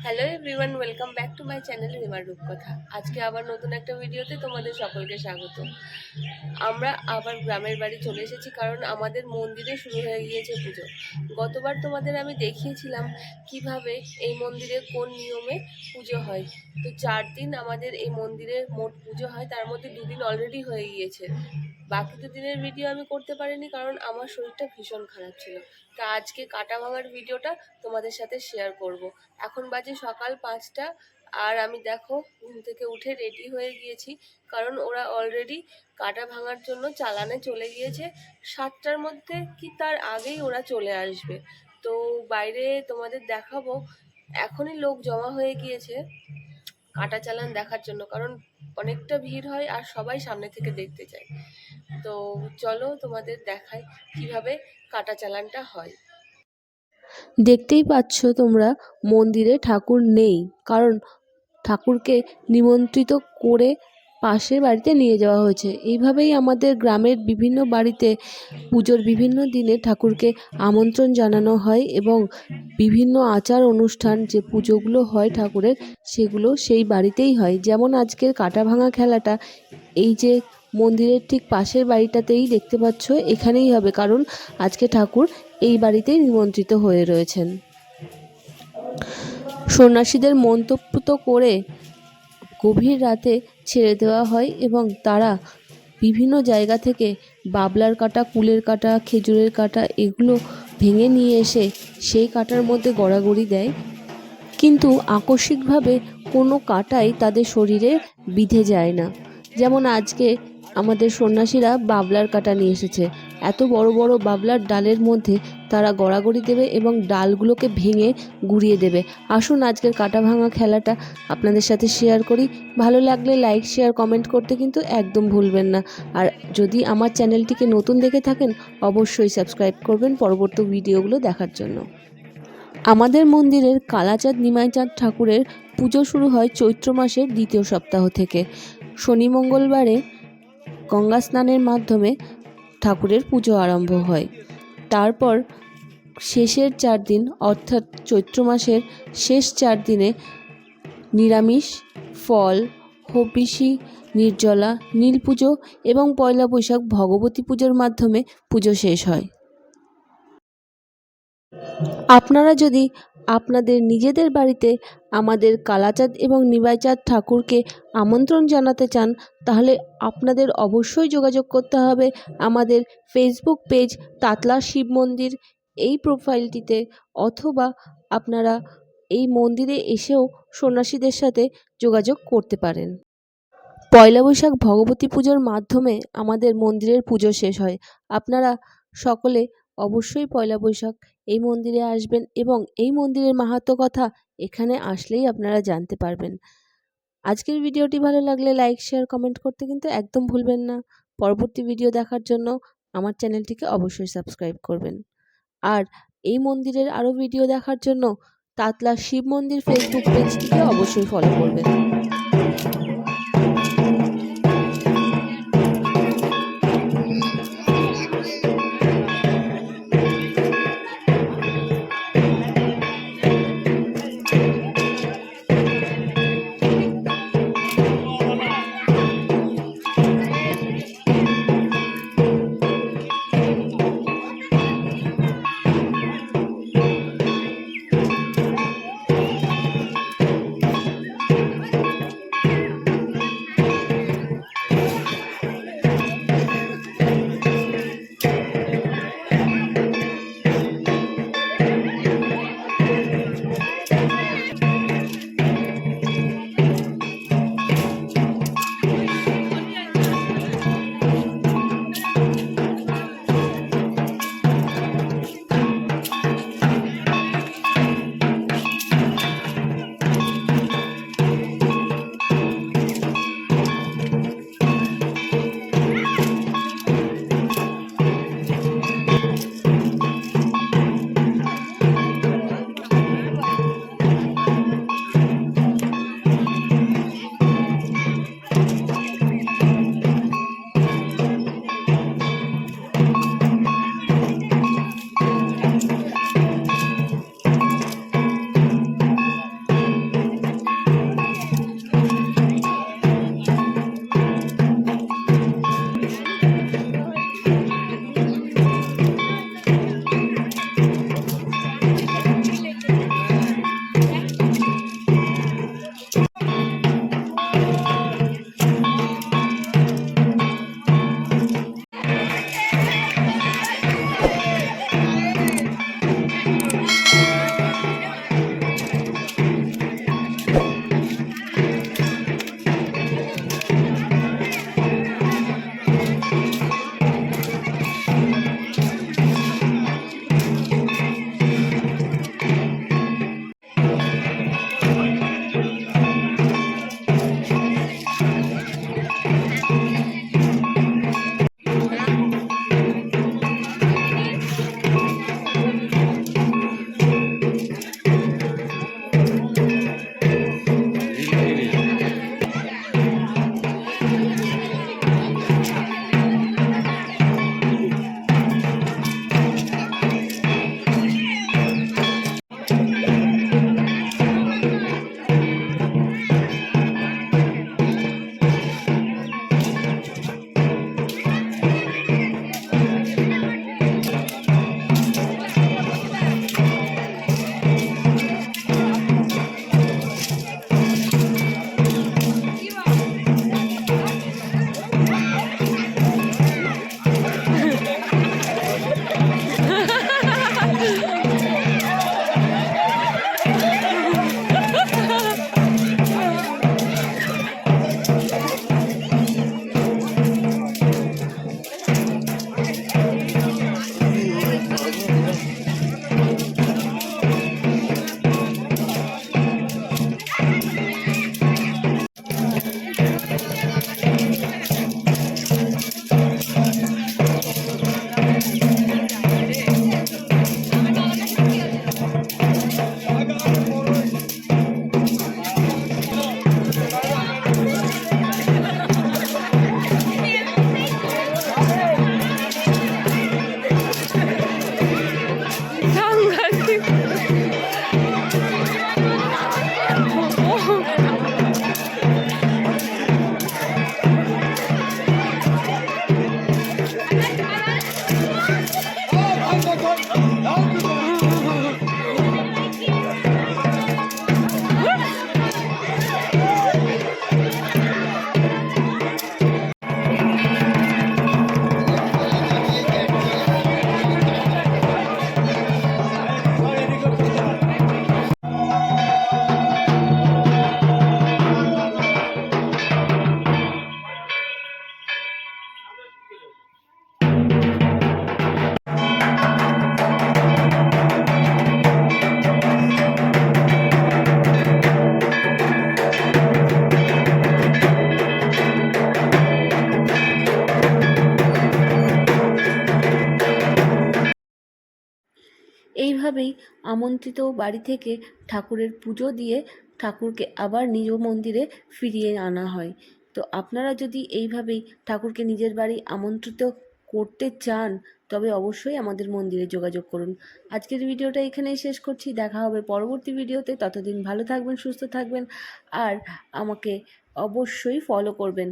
Hello everyone, welcome back to my channel রিমার রূপকথা। আজকে আবার নতুন একটা ভিডিওতে তোমাদের সকলকে স্বাগত। আমরা আবার গ্রামের বাড়ি চলে এসেছি, কারণ আমাদের মন্দিরে শুরু হয়ে গিয়েছে পুজো। গতবার তোমাদের আমি দেখিয়েছিলাম কিভাবে এই মন্দিরে কোন নিয়মে পুজো হয়। তো 4 দিন আমাদের এই মন্দিরে মোট পুজো হয়, তার মধ্যে 2 দিন অলরেডি হয়ে গিয়েছে। বাকি 2 দিনের ভিডিও আমি করতে পারিনি, কারণ আমার শরীরটা ভীষণ খারাপ ছিল। তা আজকে কাটা ভাঙার ভিডিওটা তোমাদের সাথে শেয়ার করব। এখন বাজে সকাল 5টা, আর আমি দেখো ঘুম থেকে উঠে রেডি হয়ে গিয়েছি, কারণ ওরা অলরেডি কাটা ভাঙার জন্য চালানে চলে গিয়েছে। 7টার মধ্যে কি তার আগেই ওরা চলে আসবে। তো বাইরে তোমাদের দেখাবো, এখনই লোক জমা হয়ে গিয়েছে কাটা চালান দেখার জন্য, কারণ অনেকটা ভিড় হয় আর সবাই সামনে থেকে দেখতে চায়। তো চলো তোমাদের দেখাই কিভাবে কাটা চালানটা হয়। দেখতেই পাচ্ছ তোমরা, মন্দিরে ঠাকুর নেই, কারণ ঠাকুরকে নিমন্ত্রিত করে পাশের বাড়িতে নিয়ে যাওয়া হয়েছে। এইভাবেই আমাদের গ্রামের বিভিন্ন বাড়িতে পুজোর বিভিন্ন দিনে ঠাকুরকে আমন্ত্রণ জানানো হয় এবং বিভিন্ন আচার অনুষ্ঠান যে পুজোগুলো হয় ঠাকুরের, সেগুলো সেই বাড়িতেই হয়। যেমন আজকের কাটা ভাঙা খেলাটা এই যে মন্দিরের ঠিক পাশের বাড়িটাতেই দেখতে পাচ্ছ, এখানেই হবে, কারণ আজকে ঠাকুর এই বাড়িতেই নিমন্ত্রিত হয়ে রয়েছেন। সন্ন্যাসীদের মন্তব্য করে গভীর রাতে ছেড়ে দেওয়া হয় এবং তারা বিভিন্ন জায়গা থেকে বাবলার কাটা, কুলের কাটা, খেজুরের কাটা এগুলো ভেঙে নিয়ে এসে সেই কাটার মধ্যে গড়াগড়ি দেয়, কিন্তু আকস্মিকভাবে কোনো কাটাই তাদের শরীরে বিঁধে যায় না। যেমন আজকে আমাদের সন্ন্যাসীরা বাবলার কাটা নিয়ে এসেছে। এত বড় বড় বাবলার ডালের মধ্যে তারা গড়াগড়ি দেবে এবং ডালগুলোকে ভেঙে গুঁড়িয়ে দেবে। আসুন আজকের কাটা ভাঙা খেলাটা আপনাদের সাথে শেয়ার করি। ভালো লাগলে লাইক, শেয়ার, কমেন্ট করতে কিন্তু একদম ভুলবেন না। আর যদি আমার চ্যানেলটিকে নতুন দেখে থাকেন, অবশ্যই সাবস্ক্রাইব করবেন পরবর্তী ভিডিওগুলো দেখার জন্য। আমাদের মন্দিরের কালাচাঁদ নিমাইচাঁদ ঠাকুরের পুজো শুরু হয় চৈত্র মাসের 2য় সপ্তাহ থেকে। শনি মঙ্গলবারে গঙ্গা স্নানের মাধ্যমে ঠাকুরের পুজো আরম্ভ হয়। তারপর শেষের 4 দিন, অর্থাৎ চৈত্র মাসের শেষ 4 দিনে নিরামিষ, ফল, হবিষি, নির্জলা, নীল পুজো এবং পয়লা বৈশাখ ভগবতী পুজোর মাধ্যমে পুজো শেষ হয়। আপনারা যদি আপনাদের নিজেদের বাড়িতে আমাদের কালাচাঁদ এবং নিমাইচাঁদ ঠাকুরকে আমন্ত্রণ জানাতে চান, তাহলে আপনাদের অবশ্যই যোগাযোগ করতে হবে আমাদের ফেসবুক পেজ তাতলা শিব মন্দির এই প্রোফাইলটিতে, অথবা আপনারা এই মন্দিরে এসেও সন্ন্যাসীদের সাথে যোগাযোগ করতে পারেন। পয়লা বৈশাখ ভগবতী পুজোর মাধ্যমে আমাদের মন্দিরের পুজো শেষ হয়। আপনারা সকলে অবশ্যই পয়লা বৈশাখ এই মন্দিরে আসবেন এবং এই মন্দিরের মাহাত্ম্য কথা এখানে আসলেই আপনারা জানতে পারবেন। আজকের ভিডিওটি ভালো লাগলে লাইক, শেয়ার, কমেন্ট করতে কিন্তু একদম ভুলবেন না। পরবর্তী ভিডিও দেখার জন্য আমার চ্যানেলটিকে অবশ্যই সাবস্ক্রাইব করবেন। আর এই মন্দিরের আরও ভিডিও দেখার জন্য তাতলা শিব মন্দির ফেসবুক পেজটিকে অবশ্যই ফলো করবেন। এইভাবেই আমন্ত্রিত বাড়ি থেকে ঠাকুরের পুজো দিয়ে ঠাকুরকে আবার নিজ মন্দিরে ফিরিয়ে আনা হয়। তো আপনারা যদি এইভাবেই ঠাকুরকে নিজের বাড়ি আমন্ত্রিত করতে চান তবে অবশ্যই আমাদের মন্দিরে যোগাযোগ করুন। আজকের ভিডিওটা এখানেই শেষ করছি। দেখা হবে পরবর্তী ভিডিওতে। ততদিন ভালো থাকবেন, সুস্থ থাকবেন আর আমাকে অবশ্যই ফলো করবেন।